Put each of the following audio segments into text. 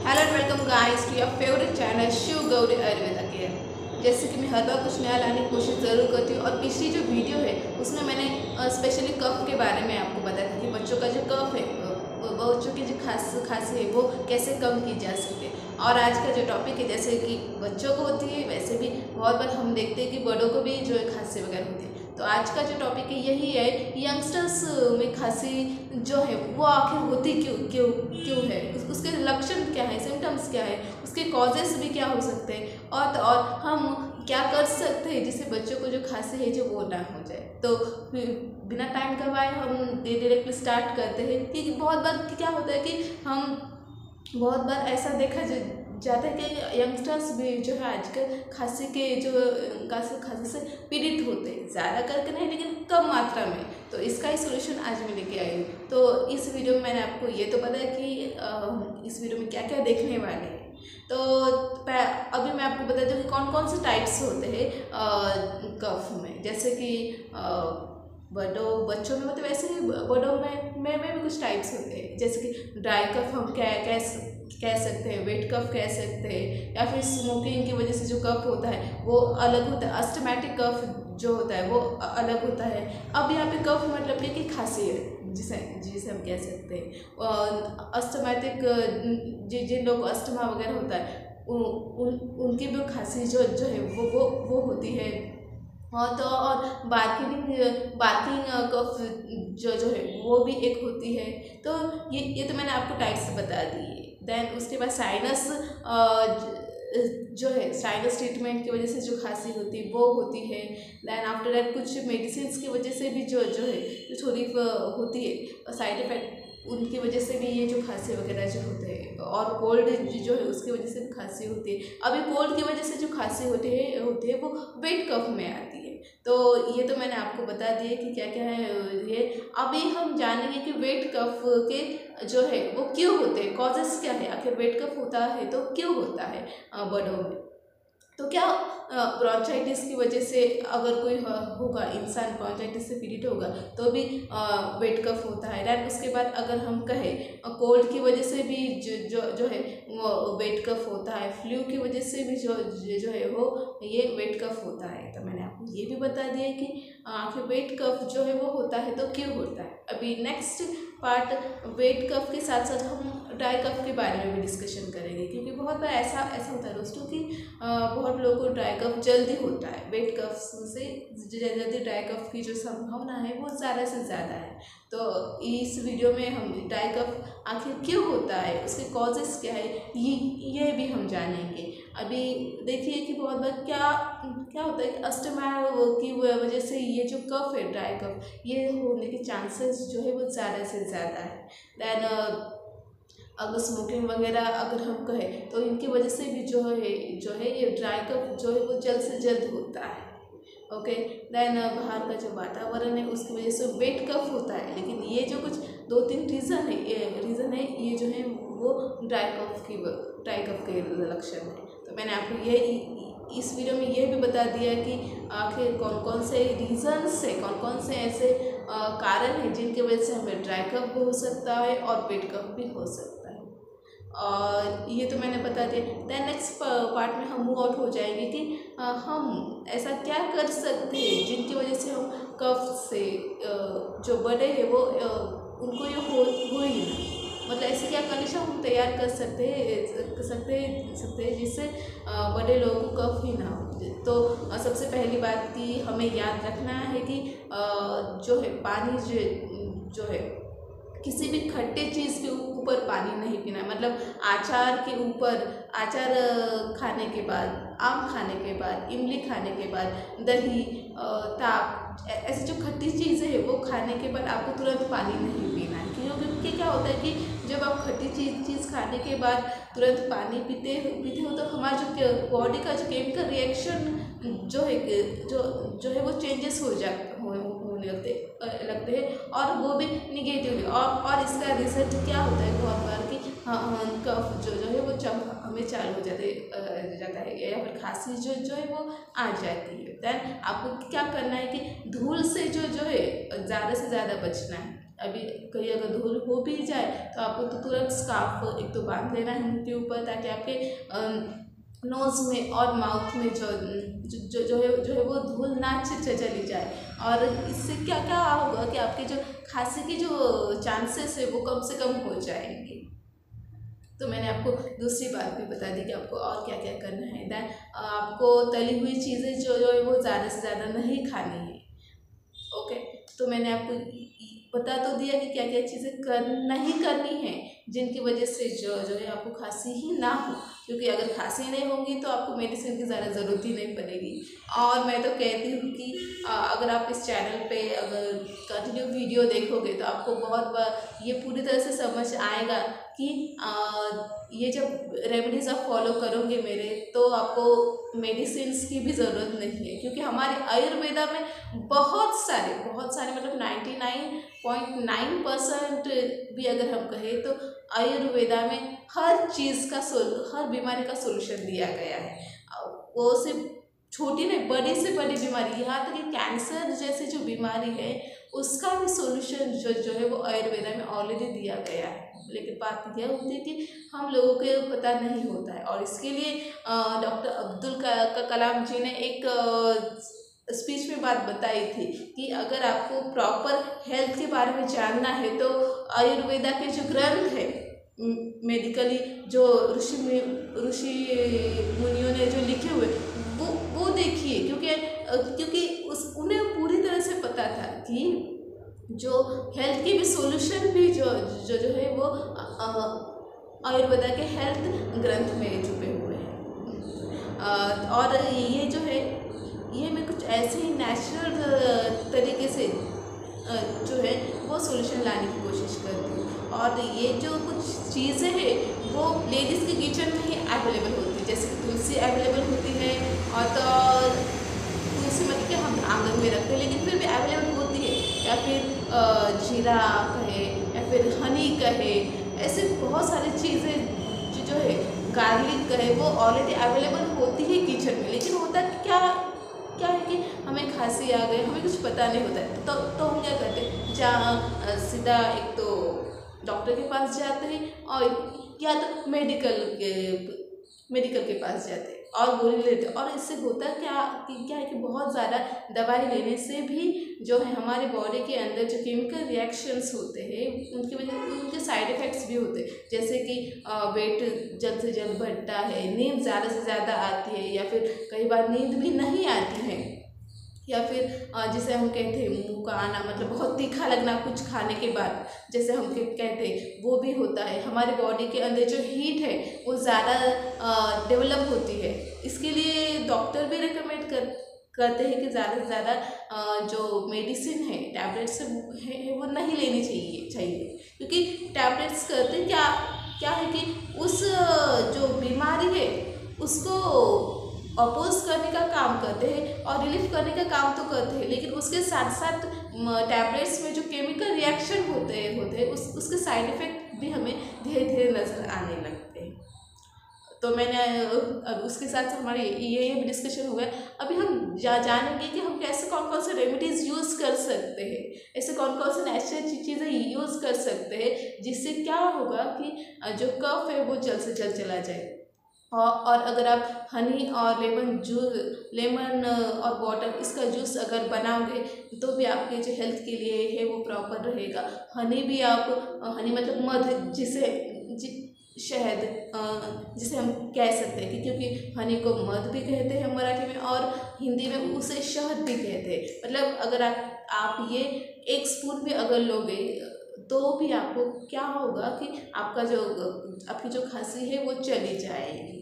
Hello and welcome guys to your favourite channel Shiv Gauri Ayurveda care. जैसे कि मैं हर बार कुछ नया लाने की कोशिश ज़रूर करती हूँ और पिछली जो वीडियो है उसमें मैंने स्पेशली कफ के बारे में आपको बताया था कि बच्चों का जो कफ है बच्चों की जो खांसी है वो कैसे कम की जा सकती है। और आज का जो टॉपिक है जैसे कि बच्चों को होती है वैसे भी बहुत बार हम देखते हैं कि बड़ों को भी जो है खांसी वगैरह होती है। तो आज का जो टॉपिक है यही है, यंगस्टर्स में खांसी जो है वो आखिर होती क्यों क्यों क्यों है, उसके लक्षण क्या है, सिम्टम्स क्या है, उसके कॉजेस भी क्या हो सकते हैं और हम क्या कर सकते हैं जिससे बच्चों को जो खांसी है जो वो ना हो जाए। तो बिना टाइम गवाए हम डायरेक्टली स्टार्ट करते हैं कि बहुत बार क्या होता है कि हम बहुत बार ऐसा देखा जाता है कि यंगस्टर्स भी जो है आजकल खांसी के जो खांसी से पीड़ित होते हैं, ज़्यादा करके नहीं लेकिन कम मात्रा में। तो इसका ही सोल्यूशन आज मैं लेके आई हूँ। तो इस वीडियो में मैंने आपको ये तो पता है कि इस वीडियो में क्या क्या देखने वाले हैं। तो अभी मैं आपको बता दूँ कि कौन कौन से टाइप्स होते हैं कफ में। जैसे कि बच्चों में मतलब वैसे ही बड़ों में भी कुछ टाइप्स होते हैं। जैसे कि ड्राई कफ हम कह सकते हैं, वेट कफ कह सकते हैं, या फिर स्मोकिंग की वजह से जो कफ होता है वो अलग होता है। अस्थमैटिक कफ जो होता है वो अलग होता है। अब यहाँ पे कफ मतलब कि खांसी है जिसे जिसे हम कह सकते हैं। अस्थमैटिक जिन लोगों को अस्थमा वगैरह होता है उनकी भी खांसी जो है वो होती है। और बार्किंग कफ जो है वो भी एक होती है। तो ये तो मैंने आपको टाइप्स बता दिए। देन उसके बाद साइनस जो है, साइनस ट्रीटमेंट की वजह से जो खांसी होती है वो होती है। देन आफ्टर दैट कुछ मेडिसिन की वजह से भी जो है जो थोड़ी होती है साइड इफेक्ट, उनकी वजह से भी ये जो खांसी वगैरह जो होते हैं। और कोल्ड जो है उसकी वजह से भी खांसी होती है। अभी कोल्ड की वजह से जो खांसी होती है वो वेट कफ में आती है। तो ये तो मैंने आपको बता दिया कि क्या क्या है ये। अभी हम जानेंगे कि वेट कफ के जो है वो क्यों होते हैं, कॉजेस क्या है, आखिर वेट कफ होता है तो क्यों होता है बड़ों में। तो क्या ब्रोंचाइटिस की वजह से अगर कोई होगा, इंसान ब्रोंचाइटिस से पीड़ित होगा तो भी वेट कफ होता है। दैन उसके बाद अगर हम कहें कोल्ड की वजह से भी जो है वो वेट कफ होता है। फ्लू की वजह से भी जो है वो ये वेट कफ होता है। तो मैंने आपको ये भी बता दिया कि आखिर वेट कफ जो है वो होता है तो क्यों होता है। अभी नेक्स्ट पार्ट वेट कफ के साथ साथ हम ड्राई कफ के बारे में भी डिस्कशन करेंगे, क्योंकि बहुत बार ऐसा होता है दोस्तों कि बहुत लोगों को ड्राई कफ जल्दी होता है। वेट कफ से जल्दी ड्राई कफ की जो संभावना है वो ज़्यादा से ज़्यादा है। तो इस वीडियो में हम ड्राई कफ आखिर क्यों होता है, उसके कॉजेस क्या है, ये भी हम जानेंगे। अभी देखिए कि बहुत बार क्या होता है कि अस्थमा की वजह से ये जो कफ है ड्राई कफ, ये होने के चांसेस जो है वो ज़्यादा से ज़्यादा है। दैन अगर स्मोकिंग वगैरह अगर हम कहें तो इनकी वजह से भी जो है ये ड्राई कफ जो है वो जल्द से जल्द होता है। ओके। देन बाहर का जो वातावरण है उसकी वजह से वेट कफ होता है। लेकिन ये जो कुछ 2-3 रीज़न है ये जो है वो ड्राई कफ के लक्षण है। तो मैंने आपको ये इस वीडियो में ये भी बता दिया कि आखिर कौन कौन से रीजन्स है, कौन कौन से ऐसे कारण हैं जिनकी वजह से हमें ड्राई कफ भी हो सकता है और वेट कफ भी हो सकता है। और ये तो मैंने बता दिया। दैन नेक्स्ट पार्ट में हम मूव आउट हो जाएंगे कि हम ऐसा क्या कर सकते हैं जिनकी वजह से हम कफ से जो बड़े हैं वो उनको ये हो ही ना, मतलब ऐसे क्या कंडीशन हम तैयार कर सकते हैं जिससे बड़े लोगों को कफ ही ना हो। तो सबसे पहली बात कि हमें याद रखना है कि जो है पानी जो है किसी भी खट्टे चीज़ के ऊपर पानी नहीं पीना। मतलब अचार खाने के बाद, आम खाने के बाद, इमली खाने के बाद, दही, ताप, ऐसी जो खट्टी चीज़ें हैं वो खाने के बाद आपको तुरंत पानी नहीं पीना है। क्योंकि क्या होता है कि जब आप खट्टी चीज़ खाने के बाद तुरंत पानी पीते हो तो हमारा जो बॉडी का जो केमिकल रिएक्शन जो है वो चेंजेस होने लगते हैं और वो भी निगेटिवली। और इसका रिजल्ट क्या होता है बहुत बार कि कफ जो है वो हमें चालू हो जाता है या फिर खांसी जो है वो आ जाती है। दैन आपको क्या करना है कि धूल से जो है ज़्यादा से ज़्यादा बचना है। अभी कहीं अगर धूल हो भी जाए तो आपको तो तुरंत स्कार्फ एक तो बांध लेना है मुंह के ऊपर, ताकि आपके नोज़ में और माउथ में जो है वो धूल ना चली जाए। और इससे क्या क्या होगा कि आपके जो खांसी की जो चांसेस है वो कम से कम हो जाएंगे। तो मैंने आपको दूसरी बात भी बता दी कि आपको और क्या क्या करना है। दैन आपको तली हुई चीज़ें जो है वो ज़्यादा से ज़्यादा नहीं खानी है। ओके, तो मैंने आपको बता तो दिया कि क्या क्या चीज़ें नहीं करनी है जिनकी वजह से जो है आपको खांसी ही ना हो, क्योंकि अगर खांसी नहीं होगी तो आपको मेडिसिन की ज़्यादा ज़रूरत ही नहीं पड़ेगी। और मैं तो कहती हूँ कि अगर आप इस चैनल पे अगर कंटिन्यू वीडियो देखोगे तो आपको बहुत ये पूरी तरह से समझ आएगा कि ये जब रेमेडीज़ आप फॉलो करोगे मेरे, तो आपको मेडिसिन्स की भी ज़रूरत नहीं है, क्योंकि हमारे आयुर्वेदा में बहुत सारे मतलब 99.9% भी अगर हम कहें तो आयुर्वेदा में हर चीज़ का हर बीमारी का सोल्यूशन दिया गया है। वो सिर्फ छोटी नहीं, बड़ी से बड़ी बीमारी, यहाँ तक कि कैंसर जैसी जो बीमारी है उसका भी सोल्यूशन जो है वो आयुर्वेदा में ऑलरेडी दिया गया है। लेकिन बात यह होती है कि हम लोगों को पता नहीं होता है, और इसके लिए डॉक्टर अब्दुल कलाम जी ने एक स्पीच में बात बताई थी कि अगर आपको प्रॉपर हेल्थ के बारे में जानना है तो आयुर्वेदा के जो ग्रंथ है मेडिकली जो ऋषि मुनियों ने जो लिखे हुए वो देखिए, क्योंकि उन्हें पूरी तरह से पता था कि जो हेल्थ की भी सॉल्यूशन भी जो है वो आयुर्वेदा के हेल्थ ग्रंथ में छुपे हुए हैं। और ये जो है ये मैं कुछ ऐसे ही नेचुरल तरीके से जो है वो सॉल्यूशन लाने की कोशिश करती हूँ। और ये जो कुछ चीज़ें हैं वो लेडीज़ के किचन में ही अवेलेबल होती है, जैसे तुलसी अवेलेबल होती है, और तो तुलसी मतलब कि हम आंगन में रखते हैं लेकिन फिर भी अवेलेबल होती है, या फिर जीरा कहे या फिर हनी कहे, ऐसे बहुत सारी चीज़ें जो है गार्लिक कहे वो ऑलरेडी अवेलेबल होती है किचन में। लेकिन होता क्या है कि हमें खांसी आ गई, हमें कुछ पता नहीं होता है, तो हम क्या करते हैं, जहाँ सीधा एक तो डॉक्टर के पास जाते हैं और या तो मेडिकल के पास जाते हैं और गोली लेते हैं। और इससे होता क्या है कि बहुत ज़्यादा दवाई लेने से भी जो है हमारे बॉडी के अंदर जो केमिकल रिएक्शंस होते हैं उनकी वजह उनके साइड इफ़ेक्ट्स भी होते हैं, जैसे कि वेट जल्द से जल्द बढ़ता है, नींद ज़्यादा से ज़्यादा आती है, या फिर कई बार नींद भी नहीं आती है, या फिर जिसे हम कहते हैं मुँह का आना, मतलब बहुत तीखा लगना कुछ खाने के बाद, जैसे हम कहते हैं वो भी होता है। हमारे बॉडी के अंदर जो हीट है वो ज़्यादा डेवलप होती है, इसके लिए डॉक्टर भी रिकमेंड कहते हैं कि ज़्यादा से ज़्यादा जो मेडिसिन है टैबलेट्स है वो नहीं लेनी चाहिए, क्योंकि टैबलेट्स करते क्या है कि उस जो बीमारी है उसको अपोज करने का काम करते हैं और रिलीफ करने का काम तो करते हैं, लेकिन उसके साथ साथ टैबलेट्स में जो केमिकल रिएक्शन होते हैं उसके साइड इफ़ेक्ट भी हमें धीरे धीरे नज़र आने लगते हैं। तो मैंने उसके साथ हमारे ये भी डिस्कशन हुआ है। अभी हम जानेंगे कि हम कैसे कौन से रेमेडीज़ यूज़ कर सकते हैं, ऐसे कौन से नेचुरल चीज़ें यूज़ कर सकते हैं जिससे क्या होगा कि जो कफ है वो जल्द से जल्द चला जाए। और अगर आप हनी और लेमन और वाटर इसका जूस अगर बनाओगे तो भी आपके जो हेल्थ के लिए है वो प्रॉपर रहेगा। हनी भी हनी मतलब मध शहद जिसे हम कह सकते हैं, क्योंकि हनी को मध भी कहते हैं मराठी में और हिंदी में उसे शहद भी कहते हैं। मतलब अगर आप ये 1 स्पून भी अगर लोगे तो भी आपको क्या होगा कि आपकी जो खांसी है वो चली जाएगी।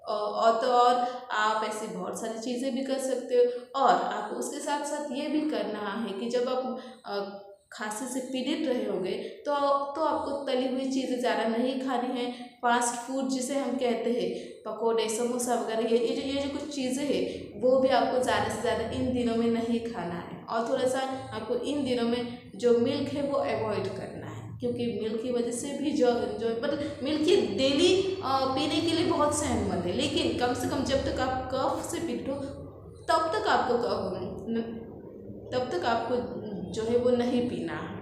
और आप ऐसी बहुत सारी चीज़ें भी कर सकते हो। और आपको उसके साथ साथ ये भी करना है कि जब आप खांसी से पीड़ित रहे होगे तो आपको तली हुई चीज़ें ज़्यादा नहीं खानी है। फास्ट फूड जिसे हम कहते हैं पकोड़े समोसा वगैरह ये जो कुछ चीज़ें हैं वो भी आपको ज़्यादा से ज़्यादा इन दिनों में नहीं खाना है। और थोड़ा सा आपको इन दिनों में जो मिल्क है वो अवॉइड करना है, क्योंकि मिल्क की वजह से भी जो मतलब मिल्क की डेली पीने के लिए बहुत सेहतमंद है, लेकिन कम से कम जब तक आप कफ से पीड़ित हो तब तक आपको जो है वो नहीं पीना है।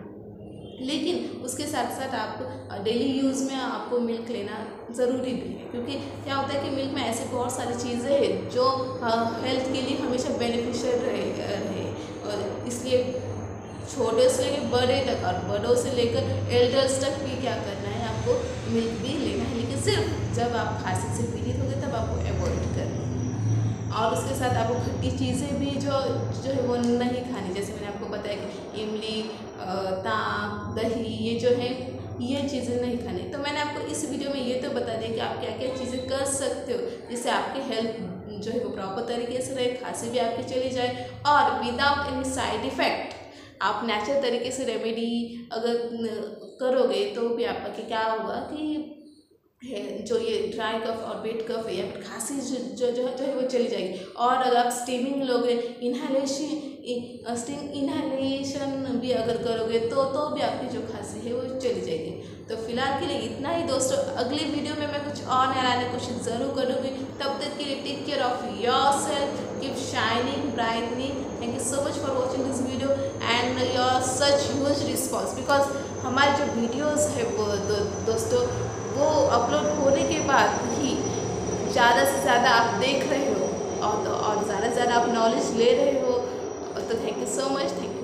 लेकिन उसके साथ साथ आप डेली यूज़ में आपको मिल्क लेना ज़रूरी भी है, क्योंकि क्या होता है कि मिल्क में ऐसी बहुत सारी चीज़ें हैं जो हेल्थ के लिए हमेशा बेनिफिशियल रहे और इसलिए छोटे से लेकर बड़े तक और बड़ों से लेकर एल्डर्स तक भी क्या करना है, आपको मिल्क भी लेना है, लेकिन सिर्फ जब आप खांसी से पीड़ित हो गए तब आपको अवॉइड करना है। और उसके साथ आपको खट्टी चीज़ें भी जो है वो नहीं खानी, जैसे मैंने आपको बताया कि इमली, ताक, दही, ये जो है ये चीज़ें नहीं खानी। तो मैंने आपको इस वीडियो में ये तो बता दिया कि आप क्या क्या चीज़ें कर सकते हो जिससे आपकी हेल्थ जो है वो प्रॉपर तरीके से रहे, खांसी भी आपकी चली जाए और विदाउट एनी साइड इफ़ेक्ट। आप नेचुरल तरीके से रेमेडी अगर करोगे तो भी आपका क्या होगा कि है जो ये ड्राई कफ और वेट कफ है या फिर खांसी जो है वो चली जाएगी। और अगर आप स्टीमिंग लोगे, इन्हेलेशन भी अगर करोगे तो भी आपकी जो खांसी है वो चली जाएगी। तो फिलहाल के लिए इतना ही दोस्तों, अगली वीडियो में मैं कुछ और नया लाने की कोशिश ज़रूर करूँगी। तब तक के लिए take care of yourself, keep shining brightening. Thank you so much for watching this video and your such huge response, because हमारे जो वीडियोज़ है वो दोस्तों वो अपलोड होने के बाद ही ज़्यादा से ज़्यादा आप देख रहे हो और ज़्यादा से ज़्यादा आप नॉलेज ले रहे हो। तो thank you so much, thank you.